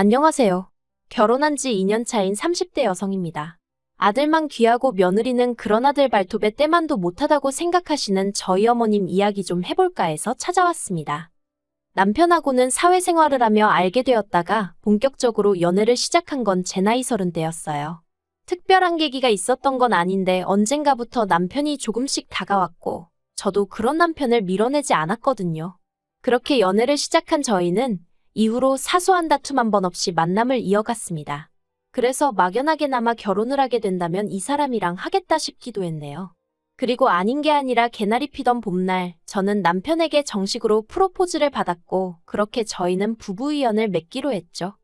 안녕하세요. 결혼한 지 2년 차인 30대 여성입니다. 아들만 귀하고 며느리는 그런 아들 발톱에 때만도 못하다고 생각하시는 저희 어머님 이야기 좀 해볼까 해서 찾아왔습니다. 남편하고는 사회생활을 하며 알게 되었다가 본격적으로 연애를 시작한 건 제 나이 30대였어요. 특별한 계기가 있었던 건 아닌데 언젠가부터 남편이 조금씩 다가왔고 저도 그런 남편을 밀어내지 않았거든요. 그렇게 연애를 시작한 저희는 이후로 사소한 다툼 한 번 없이 만남을 이어갔습니다. 그래서 막연하게나마 결혼을 하게 된다면 이 사람이랑 하겠다 싶기도 했네요. 그리고 아닌 게 아니라 개나리 피던 봄날 저는 남편에게 정식으로 프로포즈를 받았고 그렇게 저희는 부부의연을 맺기로 했죠.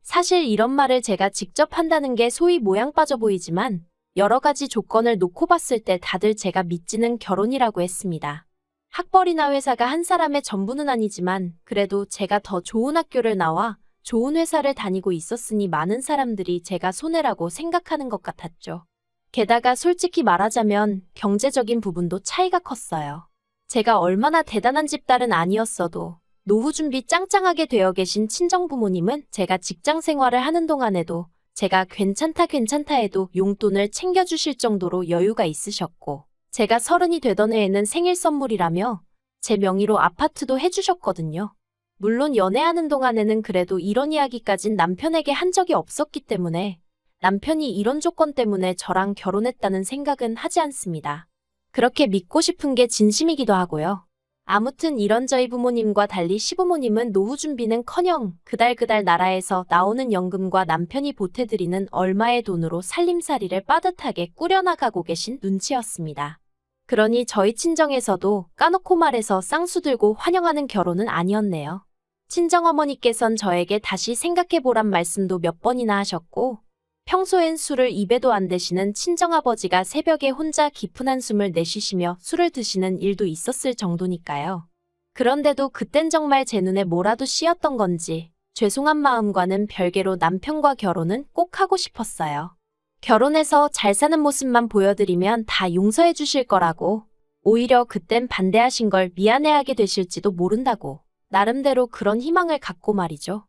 사실 이런 말을 제가 직접 한다는 게 소위 모양 빠져 보이지만 여러 가지 조건을 놓고 봤을 때 다들 제가 믿지는 결혼이라고 했습니다. 학벌이나 회사가 한 사람의 전부는 아니지만 그래도 제가 더 좋은 학교를 나와 좋은 회사를 다니고 있었으니 많은 사람들이 제가 손해라고 생각하는 것 같았죠. 게다가 솔직히 말하자면 경제적인 부분도 차이가 컸어요. 제가 얼마나 대단한 집딸은 아니었어도 노후 준비 짱짱하게 되어 계신 친정부모님은 제가 직장 생활을 하는 동안에도 제가 괜찮다 해도 용돈을 챙겨주실 정도로 여유가 있으셨고 제가 30이 되던 해에는 생일 선물이라며 제 명의로 아파트도 해주셨거든요. 물론 연애하는 동안에는 그래도 이런 이야기까진 남편에게 한 적이 없었기 때문에 남편이 이런 조건 때문에 저랑 결혼했다는 생각은 하지 않습니다. 그렇게 믿고 싶은 게 진심이기도 하고요. 아무튼 이런 저희 부모님과 달리 시부모님은 노후 준비는커녕 그달 나라에서 나오는 연금과 남편이 보태드리는 얼마의 돈으로 살림살이를 빠듯하게 꾸려나가고 계신 눈치였습니다. 그러니 저희 친정에서도 까놓고 말해서 쌍수 들고 환영하는 결혼은 아니었네요. 친정어머니께선 저에게 다시 생각해보란 말씀도 몇 번이나 하셨고 평소엔 술을 입에도 안 대시는 친정아버지가 새벽에 혼자 깊은 한숨을 내쉬시며 술을 드시는 일도 있었을 정도니까요. 그런데도 그땐 정말 제 눈에 뭐라도 씌었던 건지 죄송한 마음과는 별개로 남편과 결혼은 꼭 하고 싶었어요. 결혼해서 잘 사는 모습만 보여드리면 다 용서해 주실 거라고 오히려 그땐 반대하신 걸 미안해하게 되실지도 모른다고 나름대로 그런 희망을 갖고 말이죠.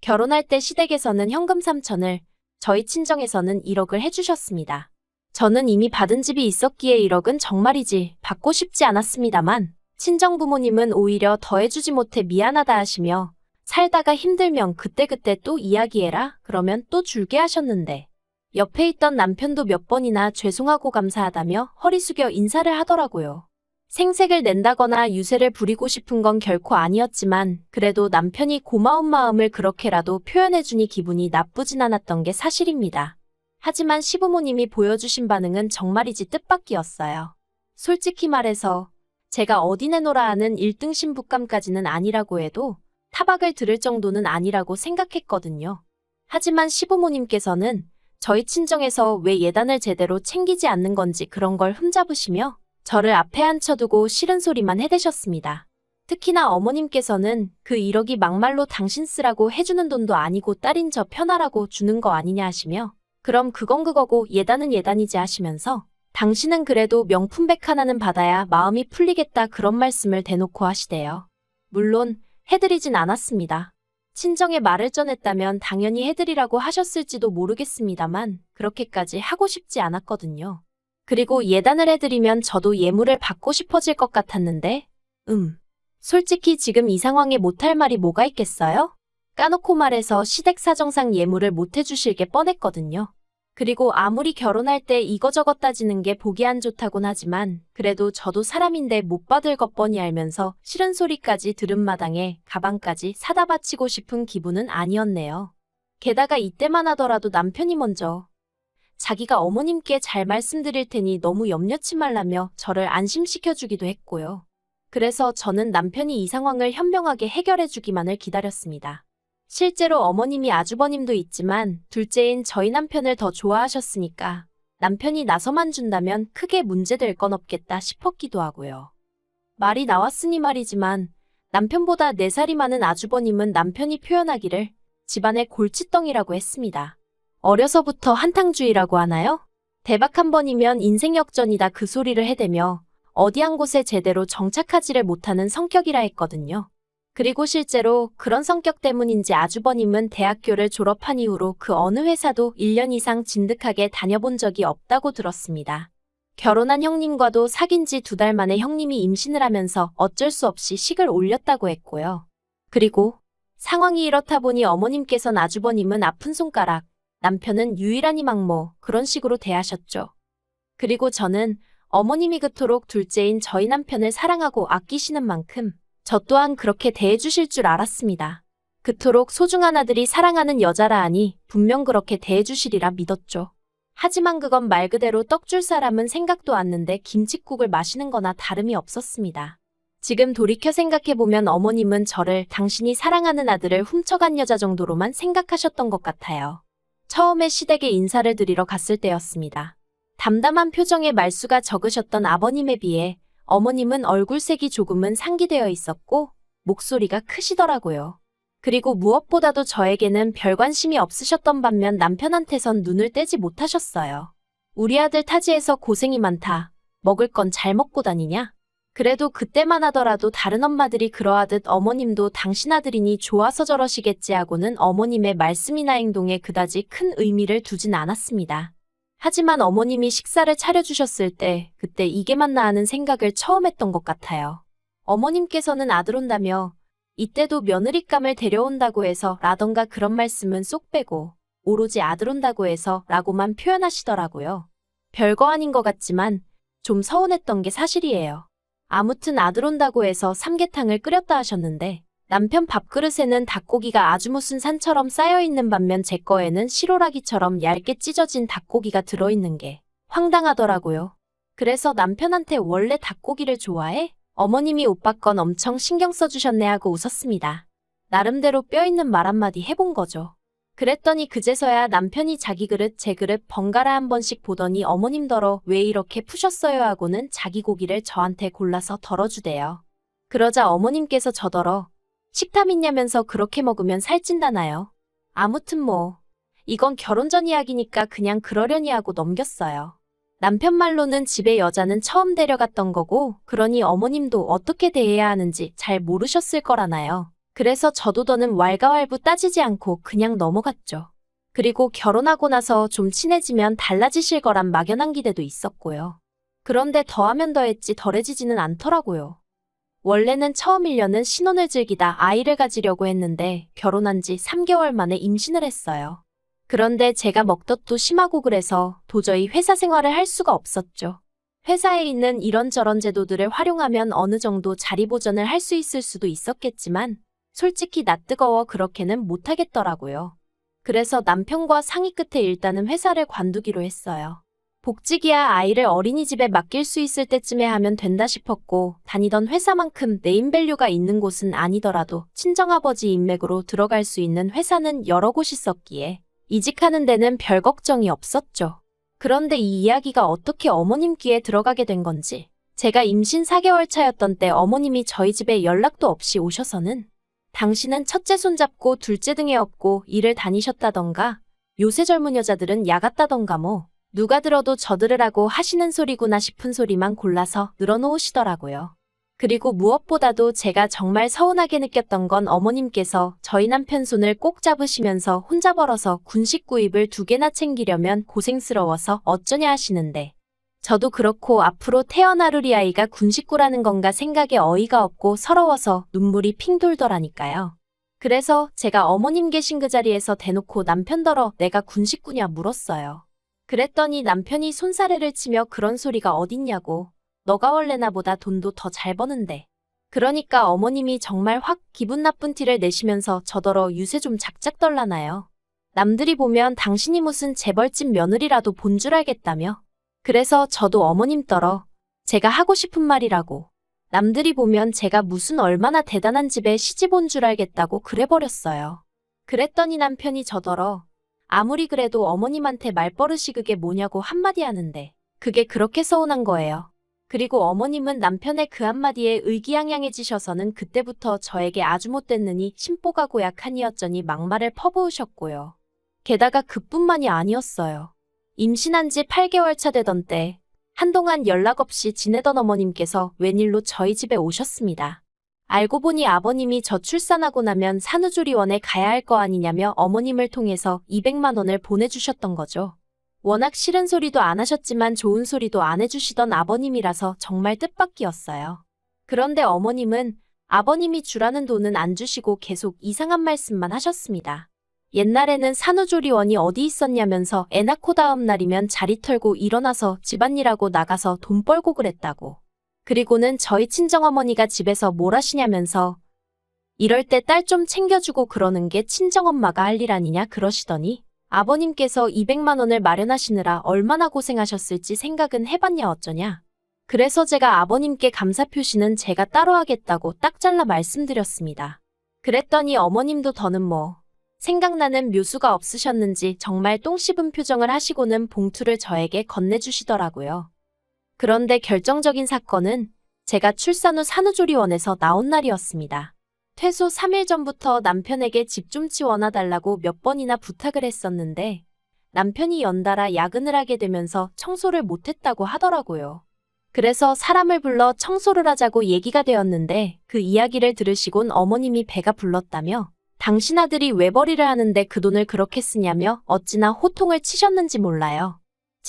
결혼할 때 시댁에서는 현금 3천을 저희 친정에서는 1억을 해주셨습니다. 저는 이미 받은 집이 있었기에 1억은 정말이지 받고 싶지 않았습니다만 친정부모님은 오히려 더 해주지 못해 미안하다 하시며 살다가 힘들면 그때그때 또 이야기해라 그러면 또 줄게 하셨는데 옆에 있던 남편도 몇 번이나 죄송하고 감사하다며 허리 숙여 인사를 하더라고요. 생색을 낸다거나 유세를 부리고 싶은 건 결코 아니었지만 그래도 남편이 고마운 마음을 그렇게라도 표현해주니 기분이 나쁘진 않았던 게 사실입니다. 하지만 시부모님이 보여주신 반응은 정말이지 뜻밖이었어요. 솔직히 말해서 제가 어디 내놓으라 하는 1등 신부감까지는 아니라고 해도 타박을 들을 정도는 아니라고 생각했거든요. 하지만 시부모님께서는 저희 친정에서 왜 예단을 제대로 챙기지 않는 건지 그런 걸 흠잡으시며 저를 앞에 앉혀두고 싫은 소리만 해대셨습니다. 특히나 어머님께서는 그 1억이 막말로 당신 쓰라고 해주는 돈도 아니고 딸인 저 편하라고 주는 거 아니냐 하시며 그럼 그건 그거고 예단은 예단이지 하시면서 당신은 그래도 명품백 하나는 받아야 마음이 풀리겠다 그런 말씀을 대놓고 하시대요. 물론 해드리진 않았습니다. 친정에 말을 전했다면 당연히 해드리라고 하셨을지도 모르겠습니다만 그렇게까지 하고 싶지 않았거든요. 그리고 예단을 해드리면 저도 예물을 받고 싶어질 것 같았는데 솔직히 지금 이 상황에 못할 말이 뭐가 있겠어요? 까놓고 말해서 시댁 사정상 예물을 못 해주실 게 뻔했거든요. 그리고 아무리 결혼할 때 이거저거 따지는 게 보기 안 좋다곤 하지만 그래도 저도 사람인데 못 받을 것 뻔히 알면서 싫은 소리까지 들은 마당에 가방까지 사다 바치고 싶은 기분은 아니었네요. 게다가 이때만 하더라도 남편이 먼저 자기가 어머님께 잘 말씀드릴 테니 너무 염려치 말라며 저를 안심시켜주기도 했고요. 그래서 저는 남편이 이 상황을 현명하게 해결해주기만을 기다렸습니다. 실제로 어머님이 아주버님도 있지만 둘째인 저희 남편을 더 좋아하셨으니까 남편이 나서만 준다면 크게 문제될 건 없겠다 싶었기도 하고요. 말이 나왔으니 말이지만 남편보다 4살이 많은 아주버님은 남편이 표현하기를 집안의 골칫덩이라고 했습니다. 어려서부터 한탕주의라고 하나요? 대박 한 번이면 인생 역전이다 그 소리를 해대며 어디 한 곳에 제대로 정착하지를 못하는 성격이라 했거든요. 그리고 실제로 그런 성격 때문인지 아주버님은 대학교를 졸업한 이후로 그 어느 회사도 1년 이상 진득하게 다녀본 적이 없다고 들었습니다. 결혼한 형님과도 사귄 지 2달 만에 형님이 임신을 하면서 어쩔 수 없이 식을 올렸다고 했고요. 그리고 상황이 이렇다 보니 어머님께선 아주버님은 아픈 손가락, 남편은 유일한 희망모 그런 식으로 대하셨죠. 그리고 저는 어머님이 그토록 둘째인 저희 남편을 사랑하고 아끼시는 만큼 저 또한 그렇게 대해주실 줄 알았습니다. 그토록 소중한 아들이 사랑하는 여자라 하니 분명 그렇게 대해주시리라 믿었죠. 하지만 그건 말 그대로 떡 줄 사람은 생각도 않는데 김칫국을 마시는 거나 다름이 없었습니다. 지금 돌이켜 생각해보면 어머님은 저를 당신이 사랑하는 아들을 훔쳐간 여자 정도로만 생각하셨던 것 같아요. 처음에 시댁에 인사를 드리러 갔을 때였습니다. 담담한 표정의 말수가 적으셨던 아버님에 비해 어머님은 얼굴색이 조금은 상기되어 있었고 목소리가 크시더라고요. 그리고 무엇보다도 저에게는 별 관심이 없으셨던 반면 남편한테선 눈을 떼지 못하셨어요. 우리 아들 타지에서 고생이 많다. 먹을 건 잘 먹고 다니냐? 그래도 그때만 하더라도 다른 엄마들이 그러하듯 어머님도 당신 아들이니 좋아서 저러시겠지 하고는 어머님의 말씀이나 행동에 그다지 큰 의미를 두진 않았습니다. 하지만 어머님이 식사를 차려주셨을 때 그때 이게 맞나 하는 생각을 처음 했던 것 같아요. 어머님께서는 아들 온다며 이때도 며느리감을 데려온다고 해서 라던가 그런 말씀은 쏙 빼고 오로지 아들 온다고 해서 라고만 표현하시더라고요. 별거 아닌 것 같지만 좀 서운했던 게 사실이에요. 아무튼 아들 온다고 해서 삼계탕을 끓였다 하셨는데 남편 밥그릇에는 닭고기가 아주 무슨 산처럼 쌓여있는 반면 제 거에는 시로라기처럼 얇게 찢어진 닭고기가 들어있는 게 황당하더라고요. 그래서 남편한테 원래 닭고기를 좋아해? 어머님이 오빠 건 엄청 신경 써주셨네 하고 웃었습니다. 나름대로 뼈있는 말 한마디 해본 거죠. 그랬더니 그제서야 남편이 자기 그릇 제 그릇 번갈아 한 번씩 보더니 어머님더러 왜 이렇게 푸셨어요 하고는 자기 고기를 저한테 골라서 덜어주대요. 그러자 어머님께서 저더러 식탐 있냐면서 그렇게 먹으면 살찐다나요? 아무튼 뭐 이건 결혼 전 이야기니까 그냥 그러려니 하고 넘겼어요. 남편 말로는 집에 여자는 처음 데려갔던 거고 그러니 어머님도 어떻게 대해야 하는지 잘 모르셨을 거라나요. 그래서 저도 더는 왈가왈부 따지지 않고 그냥 넘어갔죠. 그리고 결혼하고 나서 좀 친해지면 달라지실 거란 막연한 기대도 있었고요. 그런데 더하면 더했지 덜해지지는 않더라고요. 원래는 처음 1년은 신혼을 즐기다 아이를 가지려고 했는데 결혼한 지 3개월 만에 임신을 했어요. 그런데 제가 먹덧도 심하고 그래서 도저히 회사 생활을 할 수가 없었죠. 회사에 있는 이런저런 제도들을 활용하면 어느 정도 자리 보전을 할 수 있을 수도 있었겠지만 솔직히 낯뜨거워 그렇게는 못하겠더라고요. 그래서 남편과 상의 끝에 일단은 회사를 관두기로 했어요. 복직이야 아이를 어린이집에 맡길 수 있을 때쯤에 하면 된다 싶었고 다니던 회사만큼 네임밸류가 있는 곳은 아니더라도 친정아버지 인맥으로 들어갈 수 있는 회사는 여러 곳 있었기에 이직하는 데는 별 걱정이 없었죠. 그런데 이 이야기가 어떻게 어머님 귀에 들어가게 된 건지 제가 임신 4개월 차였던 때 어머님이 저희 집에 연락도 없이 오셔서는 당신은 첫째 손잡고 둘째 등에 업고 일을 다니셨다던가 요새 젊은 여자들은 야같다던가 뭐 누가 들어도 저 들으라고 하시는 소리구나 싶은 소리만 골라서 늘어놓으시더라고요. 그리고 무엇보다도 제가 정말 서운하게 느꼈던 건 어머님께서 저희 남편 손을 꼭 잡으시면서 혼자 벌어서 군식 구입을 2개나 챙기려면 고생스러워서 어쩌냐 하시는데 저도 그렇고 앞으로 태어날 우리 아이가 군식구라는 건가 생각에 어이가 없고 서러워서 눈물이 핑 돌더라니까요. 그래서 제가 어머님 계신 그 자리에서 대놓고 남편더러 내가 군식구냐 물었어요. 그랬더니 남편이 손사래를 치며 그런 소리가 어딨냐고. 너가 원래 나보다 돈도 더 잘 버는데. 그러니까 어머님이 정말 확 기분 나쁜 티를 내시면서 저더러 유세 좀 작작 떨라나요. 남들이 보면 당신이 무슨 재벌집 며느리라도 본 줄 알겠다며. 그래서 저도 어머님 떨어 제가 하고 싶은 말이라고. 남들이 보면 제가 무슨 얼마나 대단한 집에 시집 온 줄 알겠다고 그래버렸어요. 그랬더니 남편이 저더러 아무리 그래도 어머님한테 말버릇이 그게 뭐냐고 한마디 하는데 그게 그렇게 서운한 거예요. 그리고 어머님은 남편의 그 한마디에 의기양양해지셔서는 그때부터 저에게 아주 못됐느니 심보가 고약하니어쩌니 막말을 퍼부으셨고요. 게다가 그뿐만이 아니었어요. 임신한 지 8개월 차 되던 때 한동안 연락 없이 지내던 어머님께서 웬일로 저희 집에 오셨습니다. 알고 보니 아버님이 저 출산하고 나면 산후조리원에 가야 할 거 아니냐며 어머님을 통해서 200만 원을 보내주셨던 거죠. 워낙 싫은 소리도 안 하셨지만 좋은 소리도 안 해주시던 아버님이라서 정말 뜻밖이었어요. 그런데 어머님은 아버님이 주라는 돈은 안 주시고 계속 이상한 말씀만 하셨습니다. 옛날에는 산후조리원이 어디 있었냐면서 애 낳고 다음 날이면 자리 털고 일어나서 집안일하고 나가서 돈 벌고 그랬다고. 그리고는 저희 친정어머니가 집에서 뭘 하시냐면서 이럴 때 딸 좀 챙겨주고 그러는 게 친정엄마가 할 일 아니냐 그러시더니 아버님께서 200만 원을 마련하시느라 얼마나 고생하셨을지 생각은 해봤냐 어쩌냐. 그래서 제가 아버님께 감사 표시는 제가 따로 하겠다고 딱 잘라 말씀드렸습니다. 그랬더니 어머님도 더는 뭐 생각나는 묘수가 없으셨는지 정말 똥 씹은 표정을 하시고는 봉투를 저에게 건네주시더라고요. 그런데 결정적인 사건은 제가 출산 후 산후조리원에서 나온 날이었습니다. 퇴소 3일 전부터 남편에게 집 좀 치워놔달라고 몇 번이나 부탁을 했었는데 남편이 연달아 야근을 하게 되면서 청소를 못했다고 하더라고요. 그래서 사람을 불러 청소를 하자고 얘기가 되었는데 그 이야기를 들으시곤 어머님이 배가 불렀다며 당신 아들이 외벌이를 하는데 그 돈을 그렇게 쓰냐며 어찌나 호통을 치셨는지 몰라요.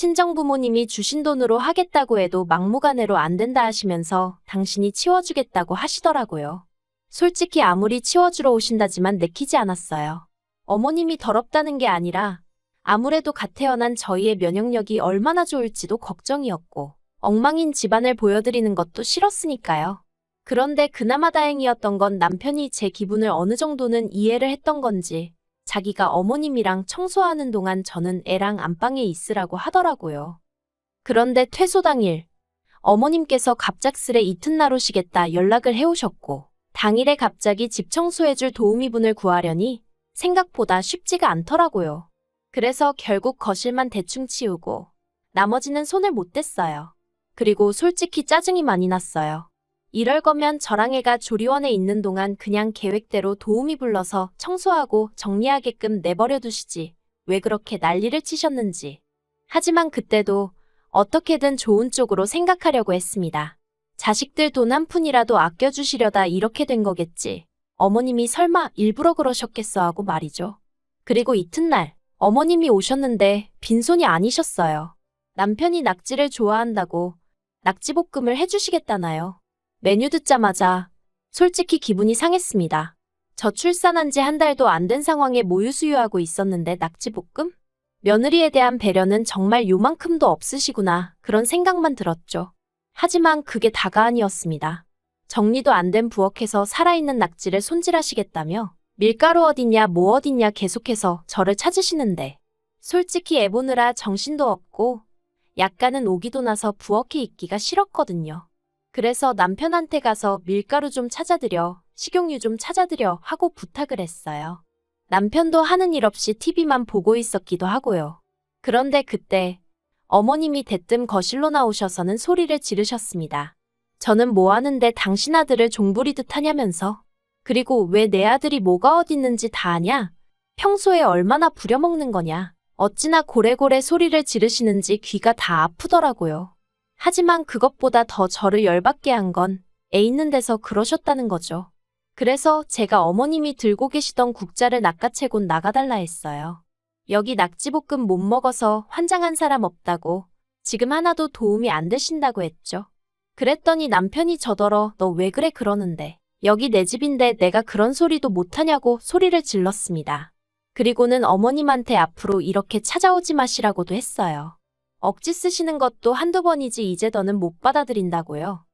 친정부모님이 주신 돈으로 하겠다고 해도 막무가내로 안 된다 하시면서 당신이 치워주겠다고 하시더라고요. 솔직히 아무리 치워주러 오신다지만 내키지 않았어요. 어머님이 더럽다는 게 아니라 아무래도 갓 태어난 저희의 면역력이 얼마나 좋을지도 걱정이었고 엉망인 집안을 보여드리는 것도 싫었으니까요. 그런데 그나마 다행이었던 건 남편이 제 기분을 어느 정도는 이해를 했던 건지 자기가 어머님이랑 청소하는 동안 저는 애랑 안방에 있으라고 하더라고요. 그런데 퇴소 당일 어머님께서 갑작스레 이튿날 오시겠다 연락을 해오셨고 당일에 갑자기 집 청소해줄 도우미분을 구하려니 생각보다 쉽지가 않더라고요. 그래서 결국 거실만 대충 치우고 나머지는 손을 못 댔어요. 그리고 솔직히 짜증이 많이 났어요. 이럴 거면 저랑 애가 조리원에 있는 동안 그냥 계획대로 도우미 불러서 청소하고 정리하게끔 내버려 두시지 왜 그렇게 난리를 치셨는지. 하지만 그때도 어떻게든 좋은 쪽으로 생각하려고 했습니다. 자식들 돈 한 푼이라도 아껴주시려다 이렇게 된 거겠지. 어머님이 설마 일부러 그러셨겠어 하고 말이죠. 그리고 이튿날 어머님이 오셨는데 빈손이 아니셨어요. 남편이 낙지를 좋아한다고 낙지볶음을 해주시겠다나요. 메뉴 듣자마자 솔직히 기분이 상했습니다. 저 출산한 지 한 달도 안 된 상황에 모유수유하고 있었는데 낙지볶음? 며느리에 대한 배려는 정말 요만큼도 없으시구나 그런 생각만 들었죠. 하지만 그게 다가 아니었습니다. 정리도 안 된 부엌에서 살아있는 낙지를 손질하시겠다며 밀가루 어딨냐 뭐 어딨냐 계속해서 저를 찾으시는데 솔직히 애 보느라 정신도 없고 약간은 오기도 나서 부엌에 있기가 싫었거든요. 그래서 남편한테 가서 밀가루 좀 찾아드려, 식용유 좀 찾아드려 하고 부탁을 했어요. 남편도 하는 일 없이 TV만 보고 있었기도 하고요. 그런데 그때 어머님이 대뜸 거실로 나오셔서는 소리를 지르셨습니다. 저는 뭐 하는데 당신 아들을 종부리듯 하냐면서. 그리고 왜 내 아들이 뭐가 어딨는지 다 아냐? 평소에 얼마나 부려먹는 거냐? 어찌나 고래고래 소리를 지르시는지 귀가 다 아프더라고요. 하지만 그것보다 더 저를 열받게 한 건 애 있는 데서 그러셨다는 거죠. 그래서 제가 어머님이 들고 계시던 국자를 낚아채곤 나가달라 했어요. 여기 낙지볶음 못 먹어서 환장한 사람 없다고 지금 하나도 도움이 안 되신다고 했죠. 그랬더니 남편이 저더러 너 왜 그래 그러는데 여기 내 집인데 내가 그런 소리도 못하냐고 소리를 질렀습니다. 그리고는 어머님한테 앞으로 이렇게 찾아오지 마시라고도 했어요. 억지 쓰시는 것도 한두 번이지 이제 더는 못 받아들인다고요.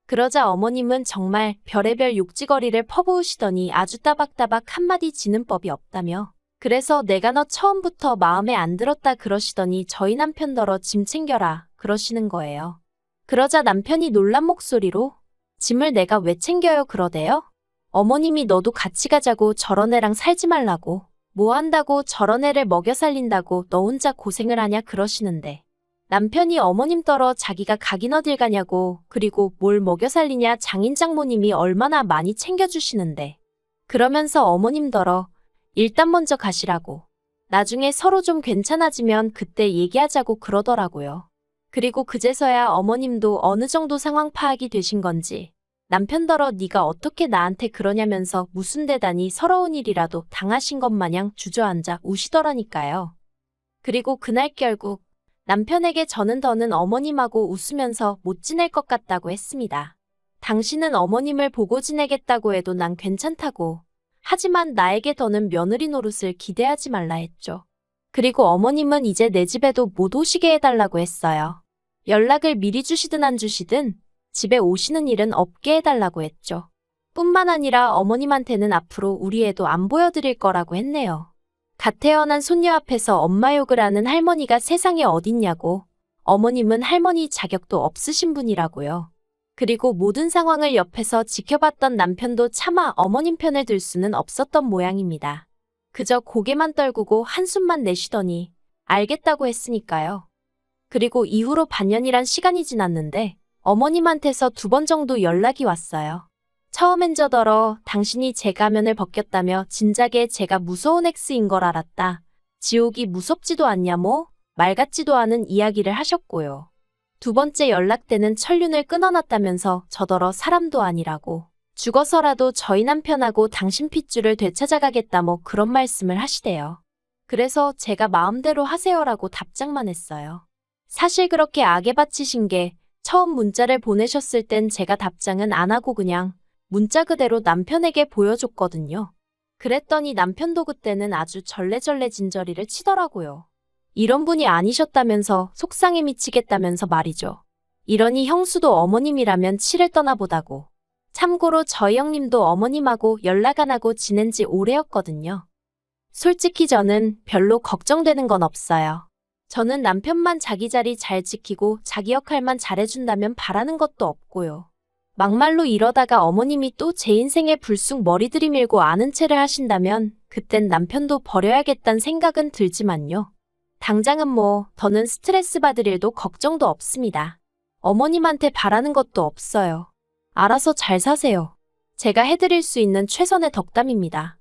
그러자 어머님은 정말 별의별 욕지거리를 퍼부으시더니 아주 따박따박 한마디 지는 법이 없다며 그래서 내가 너 처음부터 마음에 안 들었다 그러시더니 저희 남편더러 짐 챙겨라 그러시는 거예요. 그러자 남편이 놀란 목소리로 짐을 내가 왜 챙겨요 그러대요? 어머님이 너도 같이 가자고 저런 애랑 살지 말라고 뭐 한다고 저런 애를 먹여 살린다고 너 혼자 고생을 하냐 그러시는데 남편이 어머님 떨어 자기가 가긴 어딜 가냐고 그리고 뭘 먹여 살리냐 장인 장모님이 얼마나 많이 챙겨주시는데 그러면서 어머님더러 일단 먼저 가시라고 나중에 서로 좀 괜찮아지면 그때 얘기하자고 그러더라고요. 그리고 그제서야 어머님도 어느 정도 상황 파악이 되신 건지 남편더러 네가 어떻게 나한테 그러냐면서 무슨 대단히 서러운 일이라도 당하신 것 마냥 주저앉아 우시더라니까요. 그리고 그날 결국 남편에게 저는 더는 어머님하고 웃으면서 못 지낼 것 같다고 했습니다. 당신은 어머님을 보고 지내겠다고 해도 난 괜찮다고. 하지만 나에게 더는 며느리 노릇을 기대하지 말라 했죠. 그리고 어머님은 이제 내 집에도 못 오시게 해달라고 했어요. 연락을 미리 주시든 안 주시든 집에 오시는 일은 없게 해달라고 했죠. 뿐만 아니라 어머님한테는 앞으로 우리 애도 안 보여드릴 거라고 했네요. 갓 태어난 손녀 앞에서 엄마 욕을 하는 할머니가 세상에 어딨냐고. 어머님은 할머니 자격도 없으신 분이라고요. 그리고 모든 상황을 옆에서 지켜봤던 남편도 차마 어머님 편을 들 수는 없었던 모양입니다. 그저 고개만 떨구고 한숨만 내쉬더니 알겠다고 했으니까요. 그리고 이후로 반년이란 시간이 지났는데 어머님한테서 2번 정도 연락이 왔어요. 처음엔 저더러 당신이 제 가면을 벗겼다며 진작에 제가 무서운 X인 걸 알았다. 지옥이 무섭지도 않냐 뭐? 말 같지도 않은 이야기를 하셨고요. 2번째 연락 때는 천륜을 끊어놨다면서 저더러 사람도 아니라고. 죽어서라도 저희 남편하고 당신 핏줄을 되찾아가겠다 뭐 그런 말씀을 하시대요. 그래서 제가 마음대로 하세요라고 답장만 했어요. 사실 그렇게 악에 바치신 게 처음 문자를 보내셨을 땐 제가 답장은 안 하고 그냥 문자 그대로 남편에게 보여줬거든요. 그랬더니 남편도 그때는 아주 절레절레 진저리를 치더라고요. 이런 분이 아니셨다면서 속상해 미치겠다면서 말이죠. 이러니 형수도 어머님이라면 치를 떠나보다고. 참고로 저희 형님도 어머님하고 연락 안 하고 지낸 지 오래였거든요. 솔직히 저는 별로 걱정되는 건 없어요. 저는 남편만 자기 자리 잘 지키고 자기 역할만 잘해준다면 바라는 것도 없고요. 막말로 이러다가 어머님이 또 제 인생에 불쑥 머리 들이밀고 아는 체를 하신다면 그땐 남편도 버려야겠다는 생각은 들지만요. 당장은 뭐 더는 스트레스 받을 일도 걱정도 없습니다. 어머님한테 바라는 것도 없어요. 알아서 잘 사세요. 제가 해드릴 수 있는 최선의 덕담입니다.